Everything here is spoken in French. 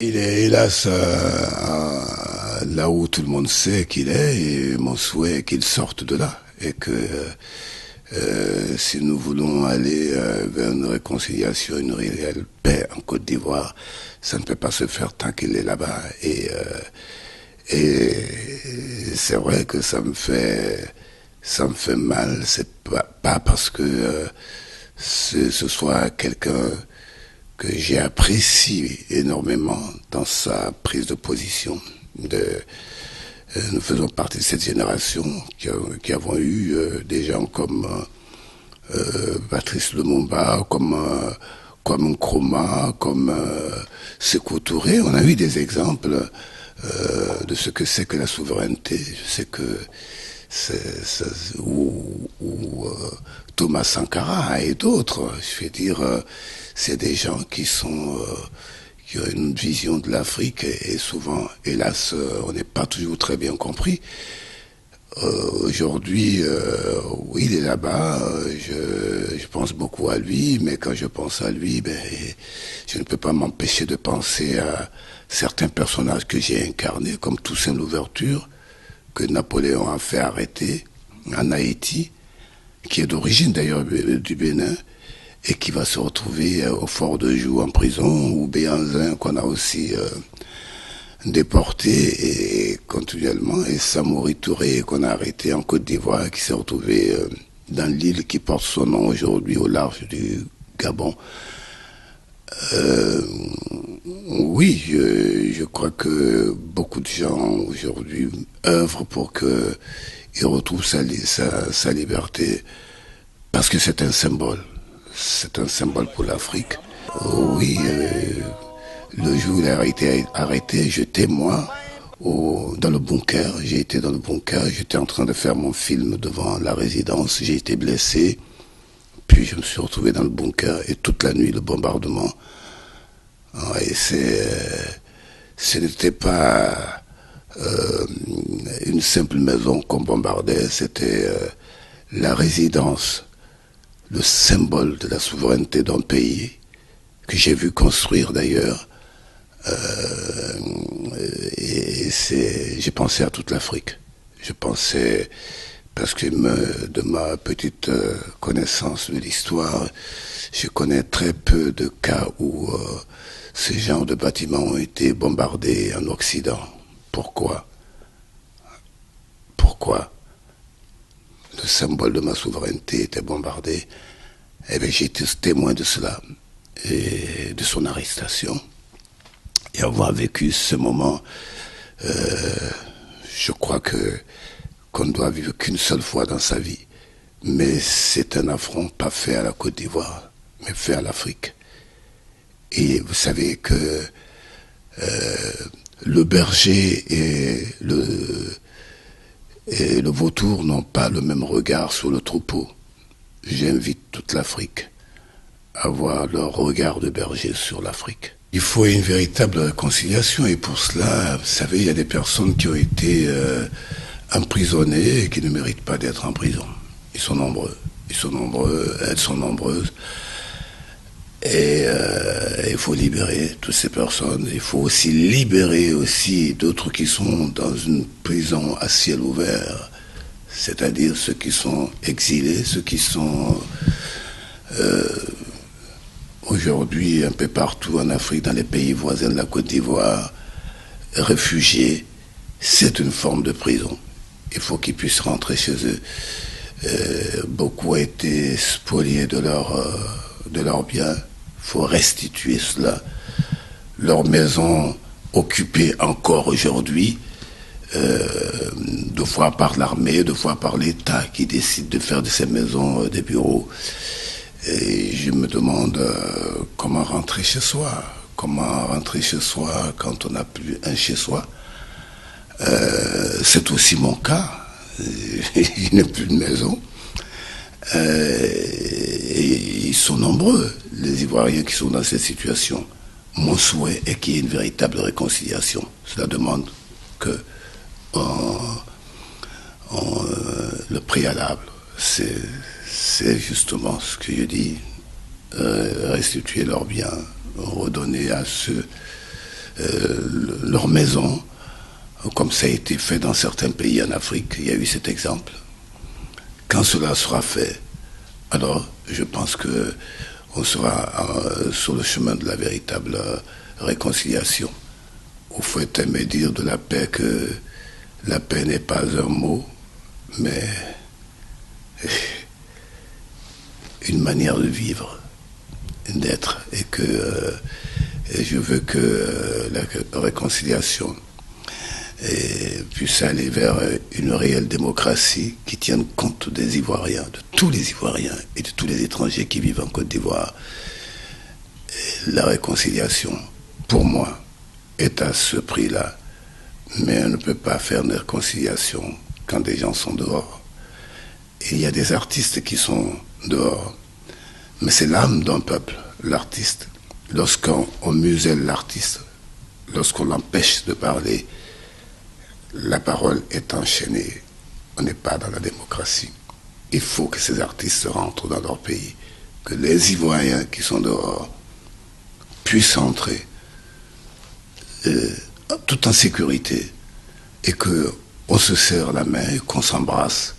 Il est hélas là où tout le monde sait qu'il est, et mon souhait est qu'il sorte de là. Et que si nous voulons aller vers une réconciliation, une réelle paix en Côte d'Ivoire, ça ne peut pas se faire tant qu'il est là-bas. Et c'est vrai que ça me fait mal. C'est pas parce que ce soit quelqu'un que j'ai apprécié énormément dans sa prise de position. Nous faisons partie de cette génération qui avons eu des gens comme Patrice Lumumba, comme Nkrumah, comme Sékou Touré. On a eu des exemples de ce que c'est que la souveraineté. Je sais que ou Thomas Sankara et d'autres. Je veux dire, c'est des gens qui ont une vision de l'Afrique et souvent, hélas, on n'est pas toujours très bien compris. Aujourd'hui, oui, il est là-bas, je pense beaucoup à lui, mais quand je pense à lui, ben, je ne peux pas m'empêcher de penser à certains personnages que j'ai incarnés, comme Toussaint Louverture, que Napoléon a fait arrêter en Haïti, qui est d'origine d'ailleurs du Bénin, et qui va se retrouver au Fort de Joux en prison, ou Béhanzin qu'on a aussi déporté et continuellement, et Samori Touré qu'on a arrêté en Côte d'Ivoire, qui s'est retrouvé dans l'île qui porte son nom aujourd'hui au large du Gabon. Euh, oui, je crois que beaucoup de gens aujourd'hui œuvrent pour qu'il retrouve sa liberté, parce que c'est un symbole. C'est un symbole pour l'Afrique. Oui, le jour où il a été arrêté, j'étais moi dans le bunker. J'ai été dans le bunker, j'étais en train de faire mon film devant la résidence. J'ai été blessé, puis je me suis retrouvé dans le bunker et toute la nuit le bombardement. Et ce n'était pas une simple maison qu'on bombardait, c'était la résidence, le symbole de la souveraineté d'un pays, que j'ai vu construire d'ailleurs. J'ai pensé à toute l'Afrique. Je pensais, parce que de ma petite connaissance de l'histoire, je connais très peu de cas où ce genre de bâtiments ont été bombardés en Occident. Pourquoi? Pourquoi le symbole de ma souveraineté était bombardé? Eh bien, j'ai été témoin de cela et de son arrestation. Et avoir vécu ce moment, je crois qu'on ne doit vivre qu'une seule fois dans sa vie. Mais c'est un affront pas fait à la Côte d'Ivoire, mais fait à l'Afrique. Et vous savez que le berger et le vautour n'ont pas le même regard sur le troupeau. J'invite toute l'Afrique à avoir leur regard de berger sur l'Afrique. Il faut une véritable réconciliation, et pour cela, vous savez, il y a des personnes qui ont été emprisonnées et qui ne méritent pas d'être en prison. Ils sont nombreux, elles sont nombreuses. Et il faut libérer toutes ces personnes. Il faut aussi libérer aussi d'autres qui sont dans une prison à ciel ouvert, c'est-à-dire ceux qui sont exilés, ceux qui sont aujourd'hui un peu partout en Afrique, dans les pays voisins de la Côte d'Ivoire, réfugiés. C'est une forme de prison. Il faut qu'ils puissent rentrer chez eux. Beaucoup ont été spoliés de leurs biens. Il faut restituer cela. Leurs maisons occupées encore aujourd'hui, deux fois par l'armée, deux fois par l'État qui décide de faire de ces maisons des bureaux. Et je me demande comment rentrer chez soi. Comment rentrer chez soi quand on n'a plus un chez soi. C'est aussi mon cas. Il n'y a plus de maison. Et ils sont nombreux, les Ivoiriens qui sont dans cette situation. Mon souhait est qu'il y ait une véritable réconciliation. Cela demande que le préalable, c'est justement ce que je dis, restituer leurs biens, redonner à ceux leur maison, comme ça a été fait dans certains pays en Afrique. Il y a eu cet exemple. Quand cela sera fait, alors je pense que on sera sur le chemin de la véritable réconciliation. Il faut aimer dire de la paix que la paix n'est pas un mot, mais une manière de vivre, d'être, et que et je veux que la réconciliation puisse aller vers une réelle démocratie qui tienne compte des Ivoiriens, de tous les Ivoiriens et de tous les étrangers qui vivent en Côte d'Ivoire. La réconciliation, pour moi, est à ce prix-là. Mais on ne peut pas faire une réconciliation quand des gens sont dehors. Et il y a des artistes qui sont dehors. Mais c'est l'âme d'un peuple, l'artiste. Lorsqu'on muselle l'artiste, lorsqu'on l'empêche de parler, la parole est enchaînée. On n'est pas dans la démocratie. Il faut que ces artistes rentrent dans leur pays, que les Ivoiriens qui sont dehors puissent entrer tout en sécurité et qu'on se serre la main et qu'on s'embrasse